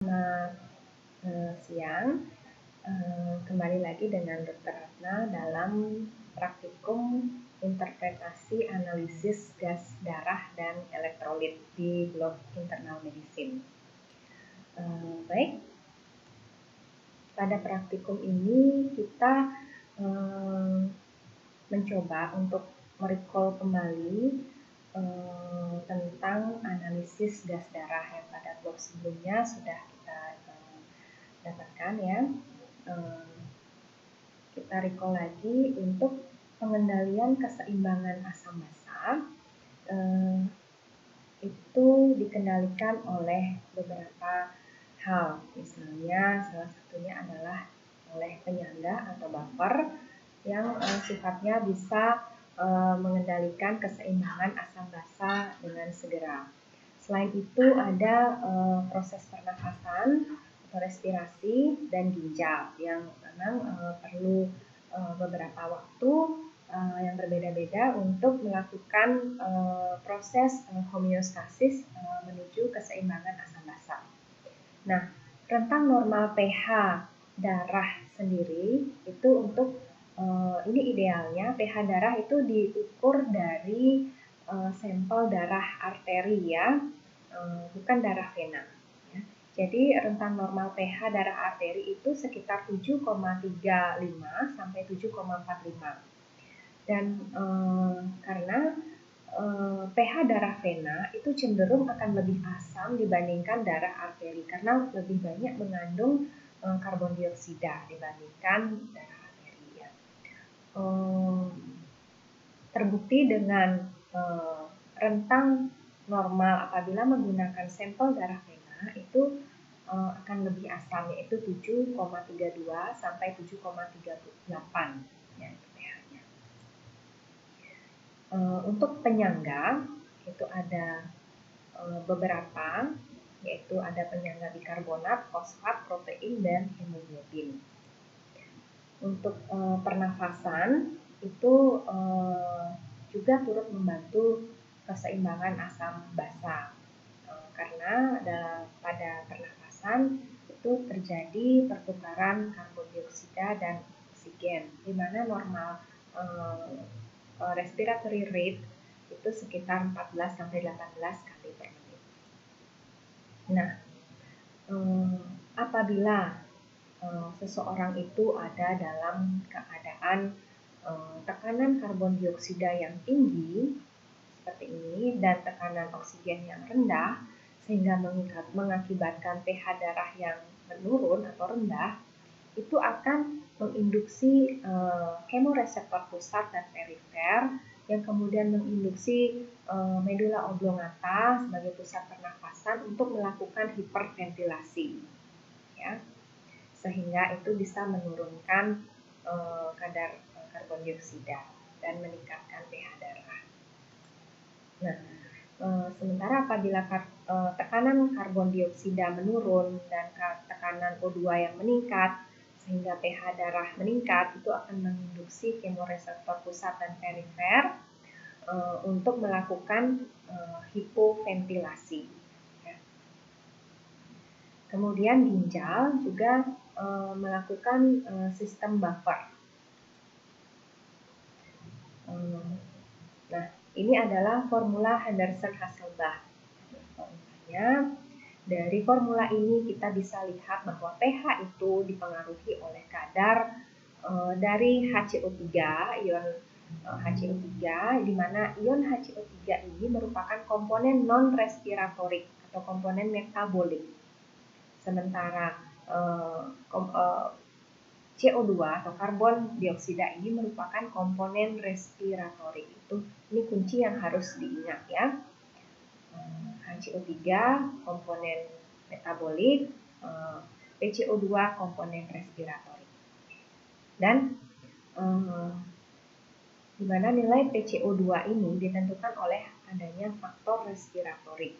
Selamat siang. Kembali lagi dengan Dr. Ratna dalam praktikum interpretasi analisis gas darah dan elektrolit di blok internal medicine. Baik, pada praktikum ini kita mencoba untuk merecall kembali tentang analisis gas darah yang pada blok sebelumnya sudah kita dapatkan ya. Kita recall lagi untuk pengendalian keseimbangan asam basa itu dikendalikan oleh beberapa hal, misalnya salah satunya adalah oleh penyangga atau buffer yang sifatnya bisa mengendalikan keseimbangan asam basa dengan segera. Selain itu ada proses pernafasan atau respirasi dan ginjal yang memang perlu beberapa waktu yang berbeda-beda untuk melakukan proses homeostasis menuju keseimbangan asam basa. Nah, rentang normal pH darah sendiri itu untuk ini idealnya pH darah itu diukur dari sampel darah arteri ya, bukan darah vena. Ya. Jadi rentang normal pH darah arteri itu sekitar 7,35 sampai 7,45. Dan karena pH darah vena itu cenderung akan lebih asam dibandingkan darah arteri karena lebih banyak mengandung karbon dioksida dibandingkan darah arteri ya. Terbukti dengan rentang normal apabila menggunakan sampel darah vena itu akan lebih asam, yaitu 7,32 sampai 7,38 ya, itu pH-nya. Untuk penyangga itu ada beberapa, yaitu ada penyangga bikarbonat, fosfat, protein, dan hemoglobin. Untuk pernafasan itu juga turut membantu keseimbangan asam basa karena pada pernafasan itu terjadi pertukaran karbon dioksida dan oksigen, di mana normal respiratory rate itu sekitar 14 sampai 18 kali per menit. Nah, apabila seseorang itu ada dalam keadaan tekanan karbon dioksida yang tinggi seperti ini dan tekanan oksigen yang rendah sehingga mengakibatkan pH darah yang menurun atau rendah, itu akan menginduksi kemoreseptor pusat dan perifer yang kemudian menginduksi medula oblongata sebagai pusat pernafasan untuk melakukan hiperventilasi ya, sehingga itu bisa menurunkan kadar karbon dioksida dan meningkatkan pH darah. Nah, sementara apabila tekanan karbon dioksida menurun dan tekanan O2 yang meningkat sehingga pH darah meningkat, itu akan menginduksi kemoreseptor pusat dan perifer untuk melakukan hipoventilasi. Ya. Kemudian ginjal juga melakukan sistem buffer. Nah, ini adalah formula Henderson-Hasselbalch. Formulanya, dari formula ini kita bisa lihat bahwa pH itu dipengaruhi oleh kadar dari HCO3, ion HCO3, di mana ion HCO3 ini merupakan komponen non-respiratorik atau komponen metabolik. Sementara CO2 atau karbon dioksida ini merupakan komponen respiratorik. Ini kunci yang harus diingat ya. HCO3 komponen metabolik, PCO2 komponen respiratorik. Dan di mana nilai PCO2 ini ditentukan oleh adanya faktor respiratorik.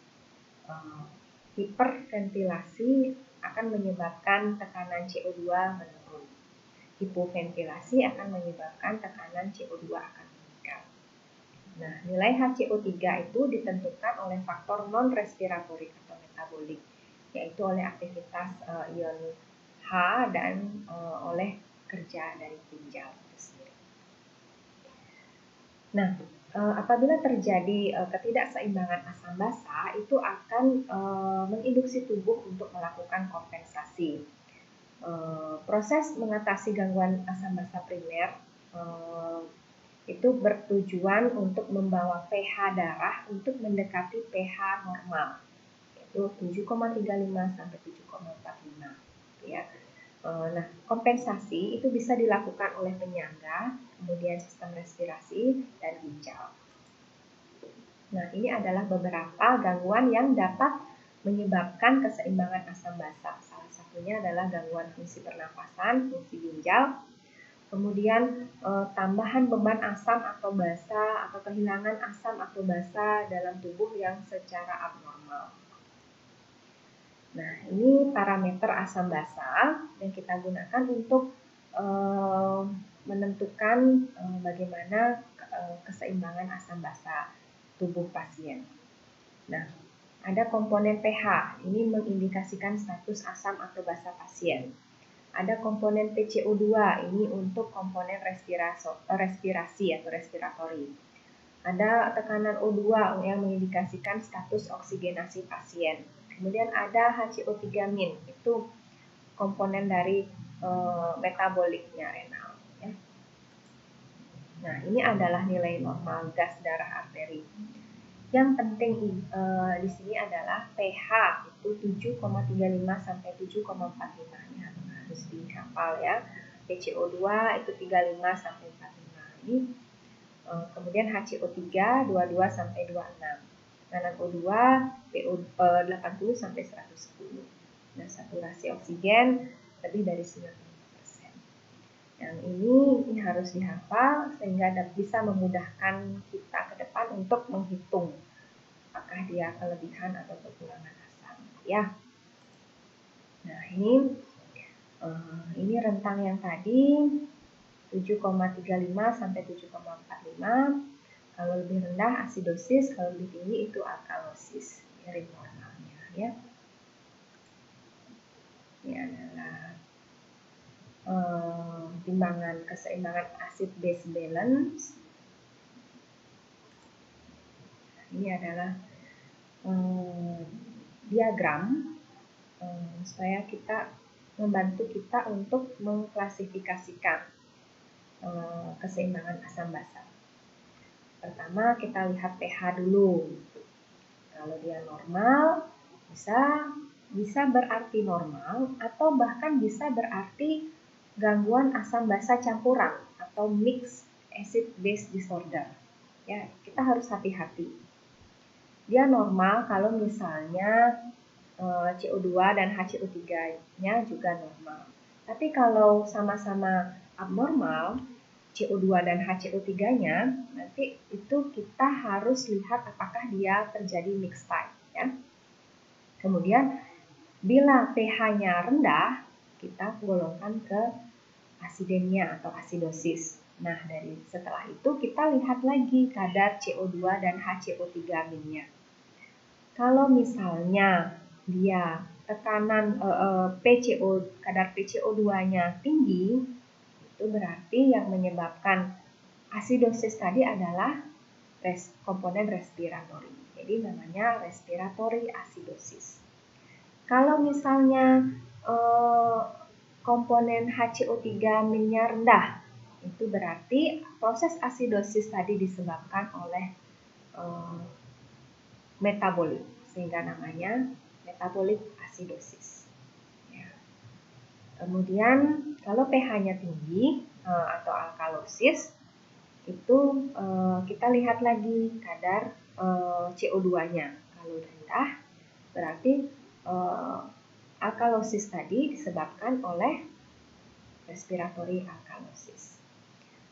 Hiperventilasi akan menyebabkan tekanan CO2 menurun. Hipoventilasi akan menyebabkan tekanan CO2 akan meningkat. Nah, nilai HCO3 itu ditentukan oleh faktor non-respiratorik atau metabolik, yaitu oleh aktivitas ion H dan oleh kerja dari ginjal itu sendiri. Nah, apabila terjadi ketidakseimbangan asam basa, itu akan menginduksi tubuh untuk melakukan kompensasi. Proses mengatasi gangguan asam basa primer itu bertujuan untuk membawa pH darah untuk mendekati pH normal, yaitu 7,35 sampai 7,45 ya. Nah, kompensasi itu bisa dilakukan oleh penyangga, kemudian sistem respirasi, dan ginjal. Nah, ini adalah beberapa gangguan yang dapat menyebabkan keseimbangan asam basa. Salah satunya adalah gangguan fungsi pernapasan, fungsi ginjal, kemudian tambahan beban asam atau basa atau kehilangan asam atau basa dalam tubuh yang secara abnormal. Nah, ini parameter asam basa yang kita gunakan untuk menentukan bagaimana keseimbangan asam basa tubuh pasien. Nah, ada komponen pH, ini mengindikasikan status asam atau basa pasien. Ada komponen PCO2, ini untuk komponen respirasi atau respiratori. Ada tekanan O2 yang mengindikasikan status oksigenasi pasien. Kemudian ada HCO3- itu komponen dari metaboliknya renal. Ya. Nah, ini adalah nilai normal gas darah arteri. Yang penting di sini adalah pH itu 7,35 sampai 7,45. Ini harus dihafal ya. PCO2 itu 35 sampai 45. Ini kemudian HCO3 22 sampai 26. Tekanan O2 PO 80 sampai 110. Nah, saturasi oksigen lebih dari 90%. Yang ini harus dihafal sehingga bisa memudahkan kita ke depan untuk menghitung apakah dia kelebihan atau kekurangan asam ya. Nah, ini rentang yang tadi 7,35 sampai 7,45. Kalau lebih rendah asidosis, kalau lebih tinggi itu alkalosis, ini normalnya ya. Ini adalah timbangan keseimbangan acid base balance. Ini adalah diagram supaya membantu kita untuk mengklasifikasikan keseimbangan asam basa. Pertama kita lihat pH dulu. Kalau dia normal bisa berarti normal atau bahkan bisa berarti gangguan asam basa campuran atau mixed acid base disorder. Ya, kita harus hati-hati. Dia normal kalau misalnya CO2 dan HCO3-nya juga normal. Tapi kalau sama-sama abnormal, CO2 dan HCO3-nya, nanti itu kita harus lihat apakah dia terjadi mixed type ya. Kemudian bila pH-nya rendah, kita golongkan ke asidemia atau asidosis. Nah, setelah itu kita lihat lagi kadar CO2 dan HCO3-nya. Kalau misalnya dia tekanan kadar PCO2-nya tinggi, itu berarti yang menyebabkan asidosis tadi adalah komponen respiratori. Jadi namanya respiratory acidosis. Kalau misalnya komponen HCO3-nya rendah, itu berarti proses asidosis tadi disebabkan oleh metabolik, sehingga namanya metabolic acidosis. Ya. Kemudian kalau pH-nya tinggi atau alkalosis, itu kita lihat lagi kadar CO2-nya. Kalau rendah, berarti alkalosis tadi disebabkan oleh respiratory alkalosis.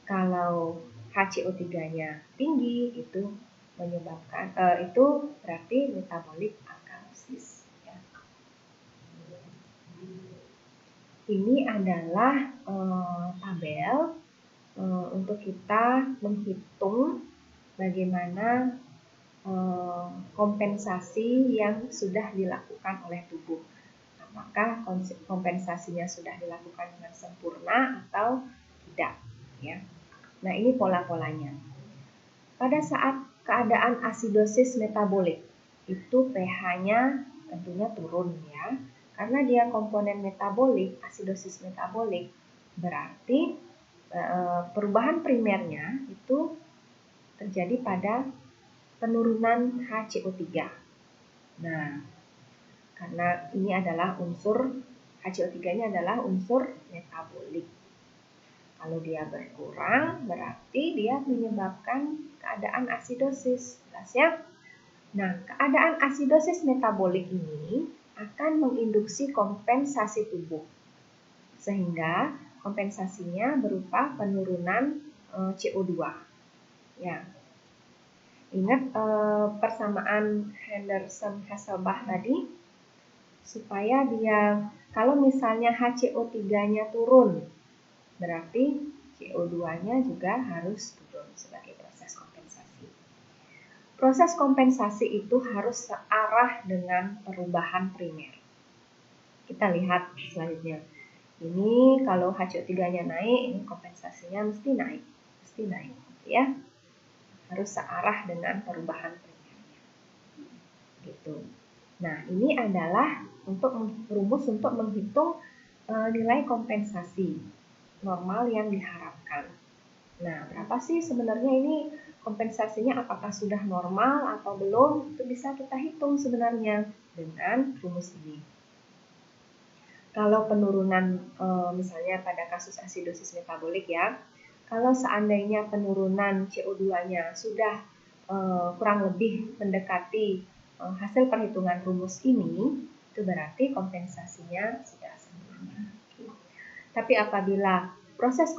Kalau HCO3-nya tinggi, itu menyebabkan itu berarti metabolic alkalosis. Ya. Ini adalah tabel untuk kita menghitung bagaimana kompensasi yang sudah dilakukan oleh tubuh. Apakah kompensasinya sudah dilakukan dengan sempurna atau tidak, ya. Nah, ini pola-polanya. Pada saat keadaan asidosis metabolik, itu pH-nya tentunya turun, ya. Karena dia komponen metabolik, asidosis metabolik, berarti perubahan primernya itu terjadi pada penurunan HCO3. Nah, karena ini adalah unsur HCO3 ini adalah unsur metabolik. Kalau dia berkurang, berarti dia menyebabkan keadaan asidosis. Jelas ya? Nah, keadaan asidosis metabolik ini akan menginduksi kompensasi tubuh. Sehingga kompensasinya berupa penurunan CO2. Ya. Ingat persamaan Henderson-Hasselbalch tadi, supaya dia, kalau misalnya HCO3-nya turun, berarti CO2-nya juga harus turun sebagai proses kompensasi. Proses kompensasi itu harus searah dengan perubahan primer. Kita lihat selanjutnya. Ini kalau HCO3-nya naik, ini kompensasinya mesti naik, ya. Harus searah dengan perubahan primernya. Gitu. Nah, ini adalah rumus untuk menghitung nilai kompensasi normal yang diharapkan. Nah, berapa sih sebenarnya ini kompensasinya, apakah sudah normal atau belum? Itu bisa kita hitung sebenarnya dengan rumus ini. Kalau penurunan misalnya pada kasus asidosis metabolik, ya, kalau seandainya penurunan CO2-nya sudah kurang lebih mendekati hasil perhitungan rumus ini, itu berarti kompensasinya sudah sempurna. Tapi apabila proses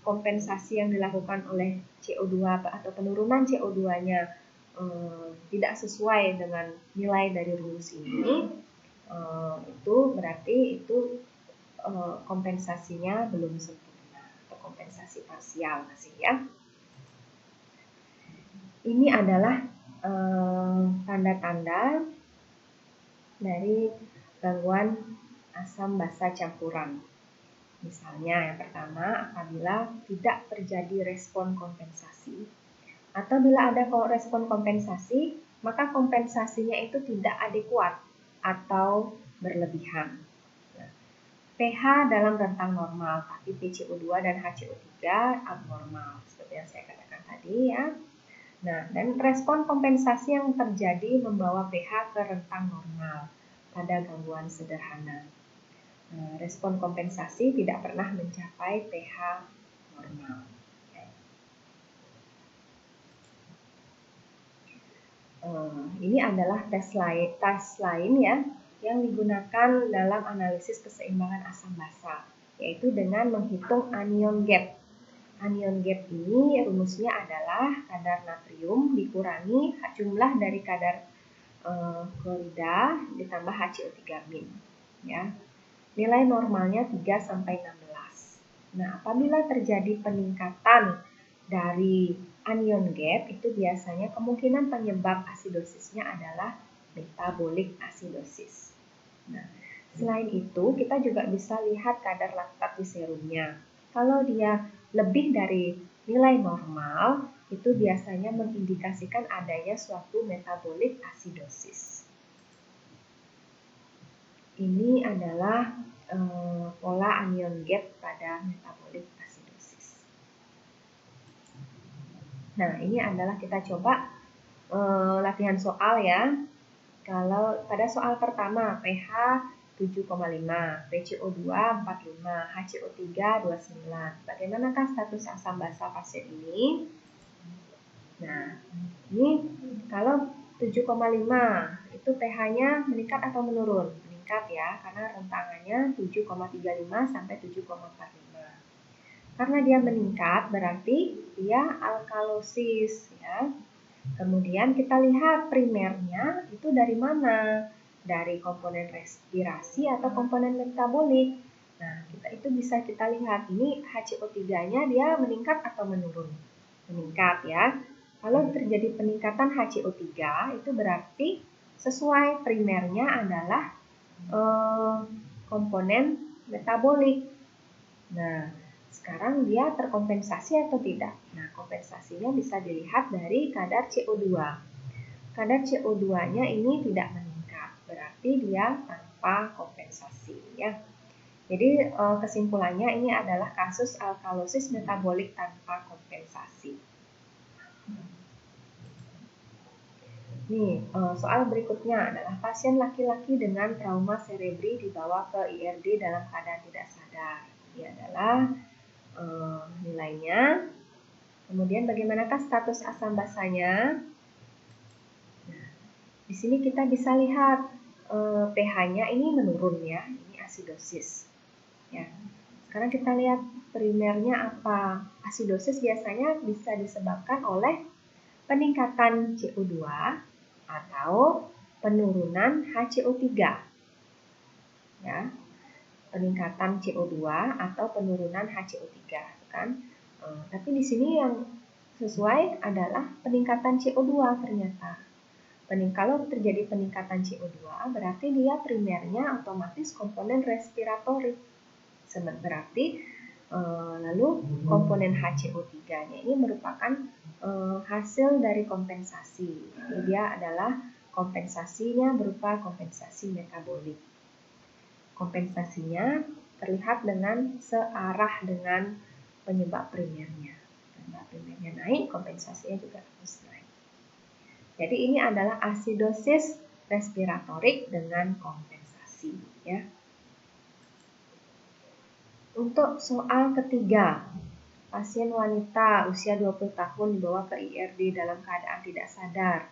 kompensasi yang dilakukan oleh CO2 atau penurunan CO2-nya tidak sesuai dengan nilai dari rumus ini, itu berarti itu kompensasinya belum sempurna atau kompensasi parsial masih, ya. Ini adalah tanda-tanda dari gangguan asam basa campuran. Misalnya yang pertama, apabila tidak terjadi respon kompensasi, atau bila ada respon kompensasi, maka kompensasinya itu tidak adekuat atau berlebihan. pH dalam rentang normal, tapi PCO2 dan HCO3 abnormal, seperti yang saya katakan tadi, ya. Nah, dan respon kompensasi yang terjadi membawa pH ke rentang normal pada gangguan sederhana. Respon kompensasi tidak pernah mencapai pH normal. Ini adalah tes lain ya, yang digunakan dalam analisis keseimbangan asam basa, yaitu dengan menghitung anion gap. Anion gap ini rumusnya adalah kadar natrium dikurangi jumlah dari kadar klorida ditambah HCO3-. Ya. Nilai normalnya 3-16. Nah, apabila terjadi peningkatan dari anion gap, itu biasanya kemungkinan penyebab asidosisnya adalah metabolic acidosis. Nah, selain itu, kita juga bisa lihat kadar laktat di serumnya. Kalau dia lebih dari nilai normal, itu biasanya mengindikasikan adanya suatu metabolic acidosis. Ini adalah pola anion gap pada metabolic acidosis. Nah, ini adalah kita coba latihan soal, ya. Kalau pada soal pertama, pH 7,5, PCO2 45, HCO3 29. Bagaimanakah status asam basa pasien ini? Nah, ini kalau 7,5 itu pH-nya meningkat atau menurun? Meningkat, ya, karena rentangannya 7,35 sampai 7,45. Karena dia meningkat berarti dia alkalosis, ya. Kemudian kita lihat primernya itu dari mana? Dari komponen respirasi atau komponen metabolik. Nah, itu bisa kita lihat ini HCO3-nya dia meningkat atau menurun? Meningkat, ya. Kalau terjadi peningkatan HCO3 itu berarti sesuai primernya adalah komponen metabolik. Nah, sekarang dia terkompensasi atau tidak? Nah, kompensasinya bisa dilihat dari kadar CO2. Kadar CO2-nya ini tidak meningkat, berarti dia tanpa kompensasi ya. Jadi kesimpulannya ini adalah kasus alkalosis metabolik tanpa kompensasi. Nih, soal berikutnya adalah pasien laki-laki dengan trauma cerebri dibawa ke IRD dalam keadaan tidak sadar. Ini adalah nilainya. Kemudian bagaimanakah status asam basanya? Nah, di sini kita bisa lihat pH-nya ini menurun ya, ini asidosis. Ya. Sekarang kita lihat primernya apa? Asidosis biasanya bisa disebabkan oleh peningkatan CO2 atau penurunan HCO3. Ya. Peningkatan CO2 atau penurunan HCO3 kan. Tapi di sini yang sesuai adalah peningkatan CO2 ternyata. Kalau terjadi peningkatan CO2 berarti dia primernya otomatis komponen respiratorik. Berarti lalu komponen HCO3-nya ini merupakan hasil dari kompensasi. Jadi dia adalah kompensasinya berupa kompensasi metabolik. Kompensasinya terlihat dengan searah dengan penyebab primernya. Penyebab primernya naik, kompensasinya juga harus naik. Jadi ini adalah asidosis respiratorik dengan kompensasi ya. Untuk soal ketiga, pasien wanita usia 20 tahun dibawa ke IRD dalam keadaan tidak sadar.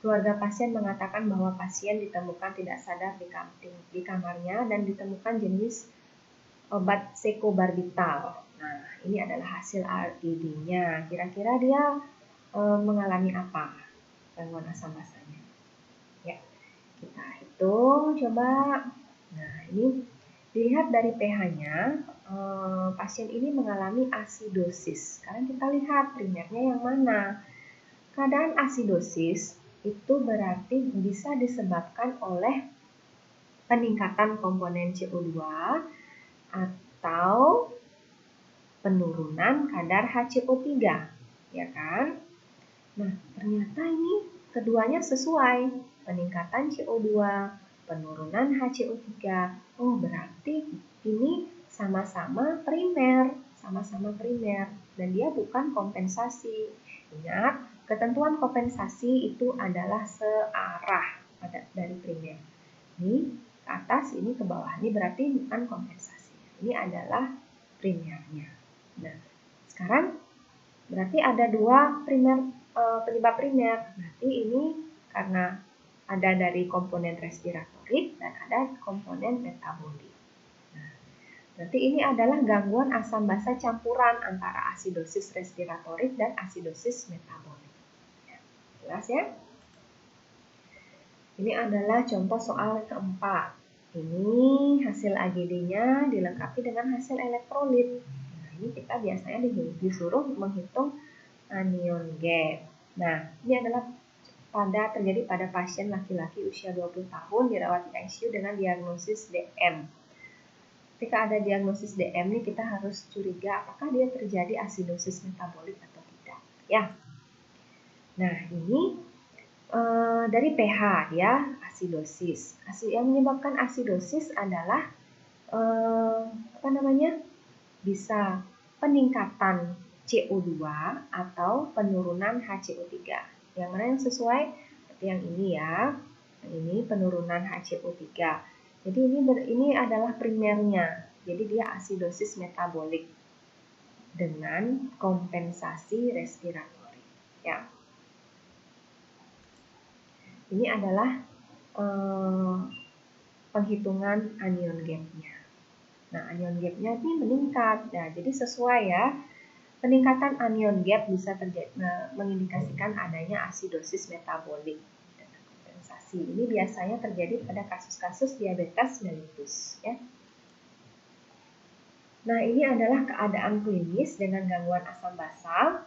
Keluarga pasien mengatakan bahwa pasien ditemukan tidak sadar di kamarnya dan ditemukan jenis obat secobarbital. Nah, ini adalah hasil RGD-nya. Kira-kira dia mengalami apa? Gangguan asam basanya. Ya, kita hitung coba. Nah, ini dilihat dari pH-nya, pasien ini mengalami asidosis. Sekarang kita lihat primernya yang mana. Keadaan asidosis itu berarti bisa disebabkan oleh peningkatan komponen CO2 atau penurunan kadar HCO3, ya kan? Nah, ternyata ini keduanya sesuai. Peningkatan CO2, penurunan HCO3. Oh, berarti ini sama-sama primer, dan dia bukan kompensasi. Ingat, ketentuan kompensasi itu adalah searah dari primer. Ini ke atas, ini ke bawah. Ini berarti bukan kompensasi. Ini adalah primernya. Nah, sekarang berarti ada dua penyebab primer. Berarti ini karena ada dari komponen respiratorik dan ada komponen metabolik. Nah, berarti ini adalah gangguan asam basa campuran antara asidosis respiratorik dan asidosis metabolik. Jelas ya? Ini adalah contoh soal keempat. Ini hasil AGD-nya dilengkapi dengan hasil elektrolit. Nah, ini kita biasanya disuruh menghitung anion gap. Nah, ini adalah terjadi pada pasien laki-laki usia 20 tahun dirawat di ICU dengan diagnosis DM. Ketika ada diagnosis DM ini kita harus curiga apakah dia terjadi asidosis metabolik atau tidak. Ya. Nah, ini dari pH ya, asidosis. Yang menyebabkan asidosis adalah bisa peningkatan CO2 atau penurunan HCO3. Yang mana yang sesuai? Seperti yang ini ya. Ini penurunan HCO3. Jadi ini adalah primernya. Jadi dia asidosis metabolik dengan kompensasi respiratorik. Ya. Ini adalah penghitungan anion gap-nya. Nah, anion gap-nya ini meningkat. Nah, jadi sesuai ya. Peningkatan anion gap bisa mengindikasikan adanya asidosis metabolik dan kompensasi. Ini biasanya terjadi pada kasus-kasus diabetes mellitus ya. Nah, ini adalah keadaan klinis dengan gangguan asam basa.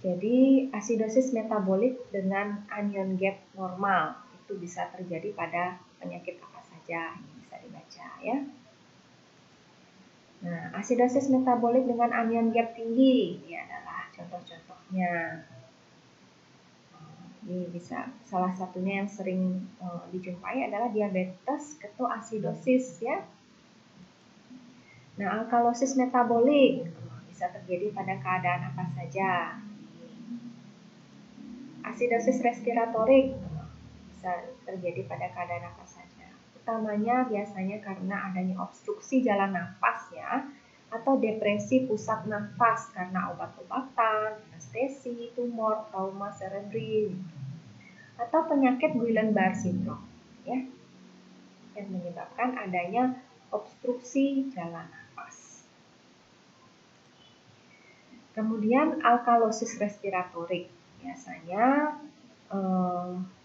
Jadi asidosis metabolik dengan anion gap normal itu bisa terjadi pada penyakit apa saja, ini bisa dibaca ya. Nah, asidosis metabolik dengan anion gap tinggi ini adalah contoh-contohnya. Ini bisa salah satunya yang sering dijumpai adalah diabetes ketoasidosis ya. Nah, alkalosis metabolik bisa terjadi pada keadaan apa saja. Asidosis respiratorik bisa terjadi pada keadaan apa saja. Utamanya biasanya karena adanya obstruksi jalan nafas ya, atau depresi pusat nafas karena obat-obatan, anestesi, tumor, trauma cerebri, atau penyakit Guillain-Barré syndrome ya, yang menyebabkan adanya obstruksi jalan nafas. Kemudian alkalosis respiratorik biasanya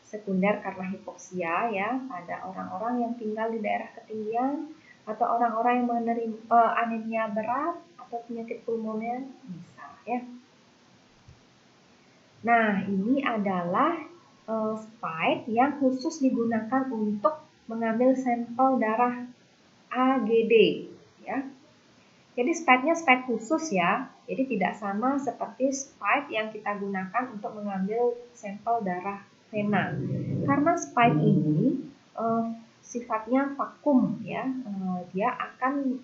sekunder karena hipoksia ya pada orang-orang yang tinggal di daerah ketinggian atau orang-orang yang menerima anemia berat atau penyakit pulmoner bisa ya. Nah, ini adalah spike yang khusus digunakan untuk mengambil sampel darah AGD ya. Jadi spike-nya spike khusus ya. Jadi tidak sama seperti spike yang kita gunakan untuk mengambil sampel darah vena. Karena spike ini sifatnya vakum ya. Dia akan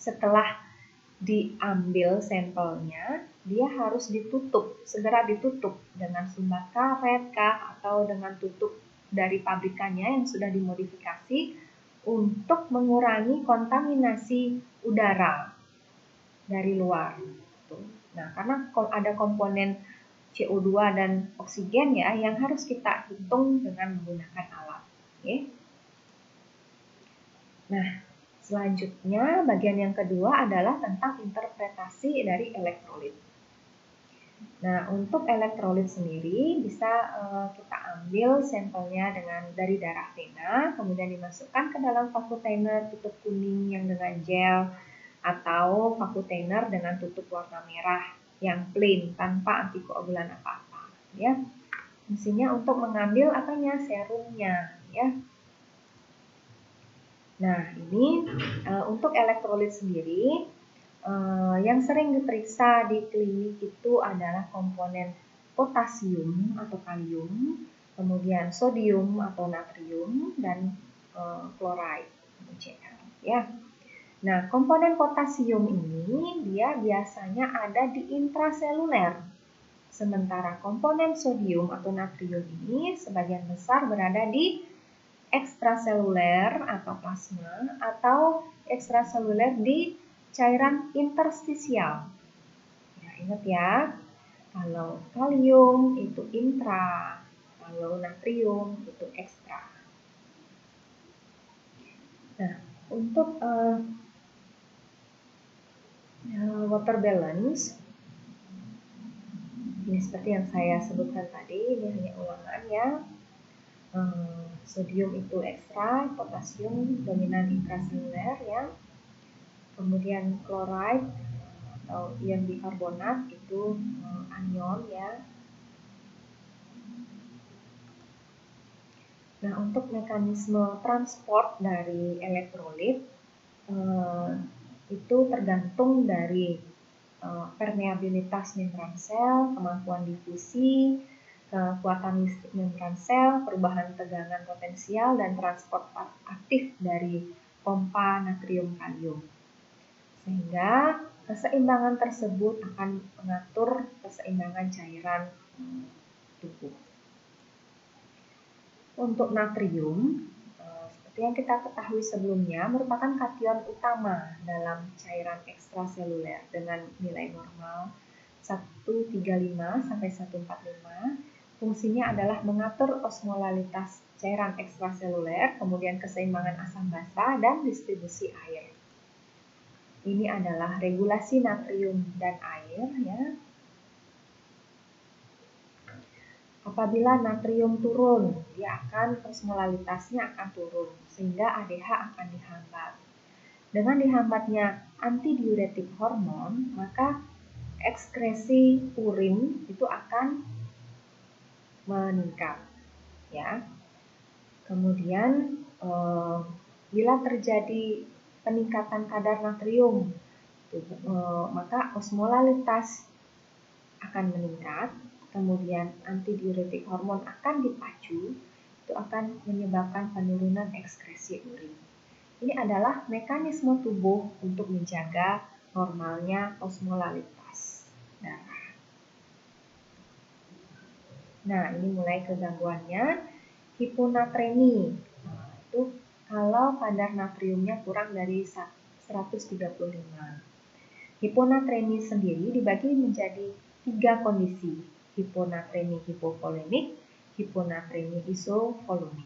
setelah diambil sampelnya, dia harus ditutup, segera ditutup dengan sumbat karet kah atau dengan tutup dari pabrikannya yang sudah dimodifikasi untuk mengurangi kontaminasi udara dari luar. Nah, karena ada komponen CO2 dan oksigen ya yang harus kita hitung dengan menggunakan alat. Okay. Nah, selanjutnya bagian yang kedua adalah tentang interpretasi dari elektrolit. Nah, untuk elektrolit sendiri bisa kita ambil sampelnya dari darah vena, kemudian dimasukkan ke dalam vakuum tutup kuning yang dengan gel atau vakuum dengan tutup warna merah yang plain tanpa antikoagulan apa-apa, ya. Fungsinya untuk mengambil serumnya, ya. Nah, ini untuk elektrolit sendiri. Yang sering diperiksa di klinik itu adalah komponen potasium atau kalium, kemudian sodium atau natrium, dan klorida (Cl). Ya. Nah, komponen potasium ini dia biasanya ada di intraseluler, sementara komponen sodium atau natrium ini sebagian besar berada di ekstraseluler atau plasma atau ekstraseluler di cairan interstisial. Ya, ingat ya, kalau kalium itu intra, kalau natrium itu ekstra. Nah, untuk water balance, ini seperti yang saya sebutkan tadi, ini hanya ulangan ya. Sodium itu ekstra, potasium dominan intraseluler ya. Kemudian klorida atau ion bikarbonat itu anion ya. Nah, untuk mekanisme transport dari elektrolit itu tergantung dari permeabilitas membran sel, kemampuan difusi, kekuatan listrik membran sel, perubahan tegangan potensial, dan transport aktif dari pompa natrium kalium. Sehingga keseimbangan tersebut akan mengatur keseimbangan cairan tubuh. Untuk natrium, seperti yang kita ketahui sebelumnya, merupakan kation utama dalam cairan ekstraseluler dengan nilai normal 135 sampai 145. Fungsinya adalah mengatur osmolalitas cairan ekstraseluler, kemudian keseimbangan asam basa, dan distribusi air. Ini adalah regulasi natrium dan air ya. Apabila natrium turun, dia osmolalitasnya akan turun sehingga ADH akan dihambat. Dengan dihambatnya antidiuretik hormon, maka ekskresi urin itu akan meningkat, ya. Kemudian bila terjadi peningkatan kadar natrium, maka osmolalitas akan meningkat. Kemudian antidiuretik hormon akan dipacu, itu akan menyebabkan penurunan ekskresi urin. Ini adalah mekanisme tubuh untuk menjaga normalnya osmolalitas darah. Nah, ini mulai ke gangguannya. Hiponatremi. Nah, itu kalau kadar natriumnya kurang dari 135. Hiponatremi sendiri dibagi menjadi 3 kondisi. Hiponatremi hipovolemik, hiponatremi isovolemik.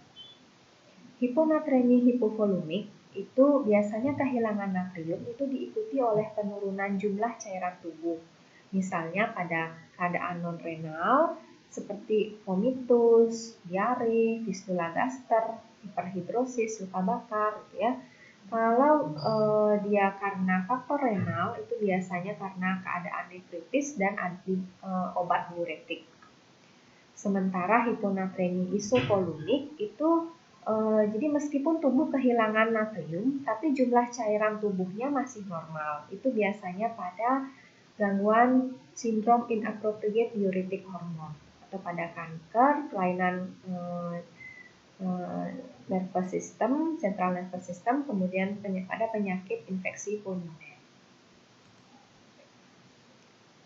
Hiponatremi hipovolemik itu biasanya kehilangan natrium itu diikuti oleh penurunan jumlah cairan tubuh. Misalnya pada keadaan non-renal seperti vomitus, diare, fistula gaster, hiperhidrosis, luka bakar, gitu ya. Kalau dia karena faktor renal itu biasanya karena keadaan nefritis dan obat diuretik. Sementara hiponatremi isovolemik itu jadi meskipun tubuh kehilangan natrium, tapi jumlah cairan tubuhnya masih normal. Itu biasanya pada gangguan sindrom inappropriate diuretic hormone atau pada kanker kelainan nervous system, central nervous system, kemudian pada penyakit infeksi pulmoner.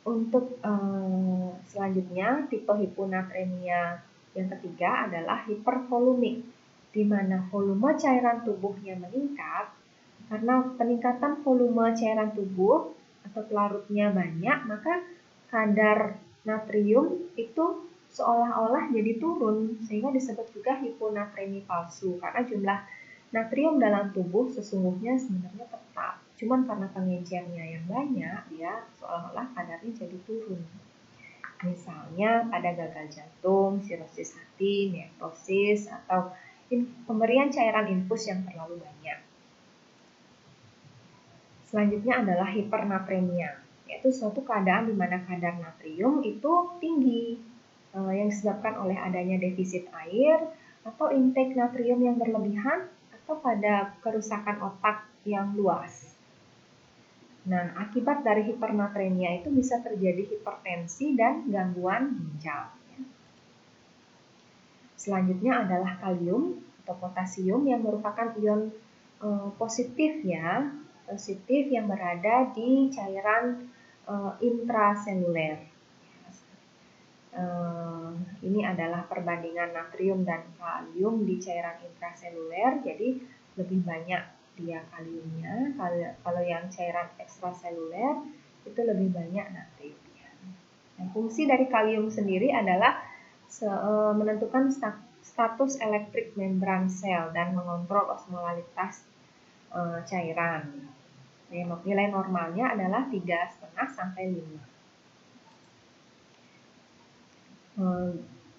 Untuk selanjutnya tipe hiponatremia yang ketiga adalah hipervolumik, di mana volume cairan tubuhnya meningkat. Karena peningkatan volume cairan tubuh atau pelarutnya banyak, maka kadar natrium itu seolah-olah jadi turun, sehingga disebut juga hiponatremi palsu, karena jumlah natrium dalam tubuh sesungguhnya sebenarnya tetap, cuman karena pengencernya yang banyak, dia seolah-olah kadarnya jadi turun. Misalnya pada gagal jantung, sirosis hati, nekrosis, atau pemberian cairan infus yang terlalu banyak. Selanjutnya adalah hipernatremia, yaitu suatu keadaan di mana kadar natrium itu tinggi yang disebabkan oleh adanya defisit air atau intake natrium yang berlebihan atau pada kerusakan otak yang luas. Nah, akibat dari hipernatremia itu bisa terjadi hipertensi dan gangguan ginjal. Selanjutnya adalah kalium atau potasium yang merupakan ion positif yang berada di cairan intraseluler. Ini adalah perbandingan natrium dan kalium di cairan intraseluler, jadi lebih banyak dia kaliumnya. Kalau yang cairan ekstraseluler itu lebih banyak natriumnya. Nah, fungsi dari kalium sendiri adalah menentukan status elektrik membran sel dan mengontrol osmolalitas cairan. Nilai normalnya adalah 3,5 sampai 5.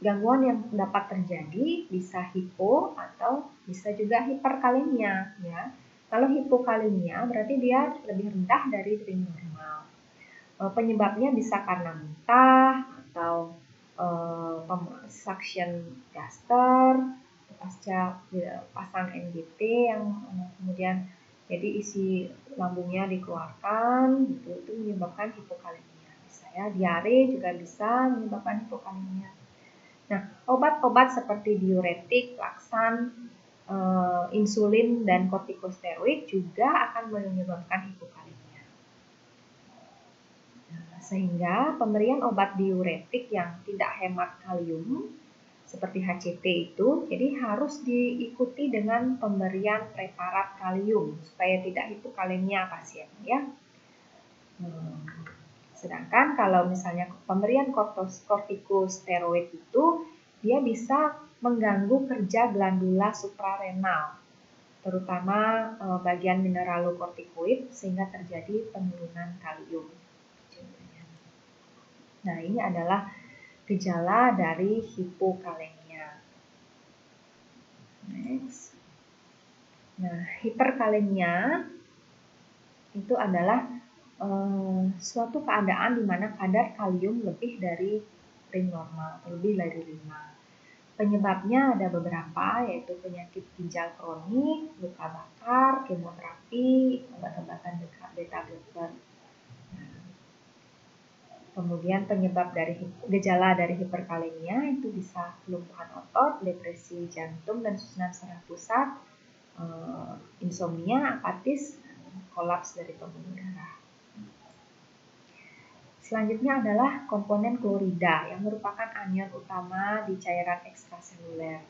Gangguan yang dapat terjadi bisa hipo atau bisa juga hiperkalemia, ya. Kalau hipokalemia berarti dia lebih rendah dari normal. Penyebabnya bisa karena muntah atau suction gaster pasca pasang NGT yang kemudian jadi isi lambungnya dikeluarkan, gitu, itu menyebabkan hipokalemia. Ya, diare juga bisa menyebabkan hipokalemia. Nah, obat-obat seperti diuretik, laksan, insulin, dan kortikosteroid juga akan menyebabkan hipokalemia. Nah, sehingga pemberian obat diuretik yang tidak hemat kalium seperti HCT itu, jadi harus diikuti dengan pemberian preparat kalium supaya tidak hipokalemia pasien, ya. Sedangkan kalau misalnya pemberian kortikosteroid itu dia bisa mengganggu kerja glandula suprarenal, terutama bagian mineralokortikoid sehingga terjadi penurunan kalium. Nah, ini adalah gejala dari hipokalemia. Next. Nah, hiperkalemia itu adalah suatu keadaan di mana kadar kalium lebih dari ring normal, lebih dari 5. Penyebabnya ada beberapa, yaitu penyakit ginjal kronik, luka bakar, kemoterapi, obat-obatan beta blocker. Kemudian penyebab dari gejala dari hiperkalemia itu bisa kelumpuhan otot, depresi jantung dan susunan saraf pusat, insomnia, apatis, kolaps dari pembuluh darah. Selanjutnya adalah komponen klorida yang merupakan anion utama di cairan ekstraseluler.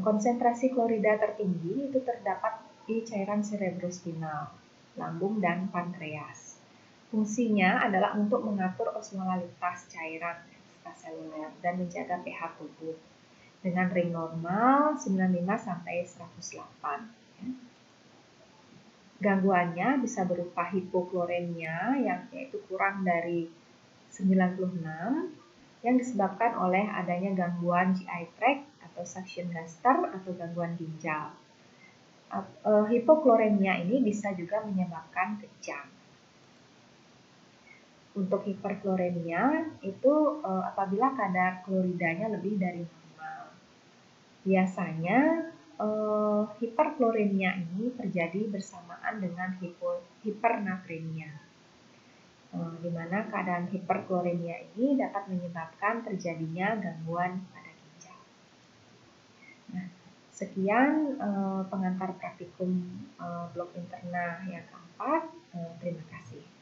Konsentrasi klorida tertinggi itu terdapat di cairan cerebrospinal, lambung dan pankreas. Fungsinya adalah untuk mengatur osmolalitas cairan ekstraseluler dan menjaga pH tubuh dengan ring normal 95 sampai 108. Gangguannya bisa berupa hipokloremia yaitu kurang dari 96 yang disebabkan oleh adanya gangguan GI tract atau suction gaster atau gangguan ginjal. Hipokloremia ini bisa juga menyebabkan kejang. Untuk hiperkloremia itu apabila kadar kloridanya lebih dari normal. Biasanya hiperkloremia ini terjadi bersamaan dengan hipernatremia, di mana keadaan hiperkloremia ini dapat menyebabkan terjadinya gangguan pada ginjal. Nah, sekian pengantar praktikum blok interna yang keempat. Terima kasih.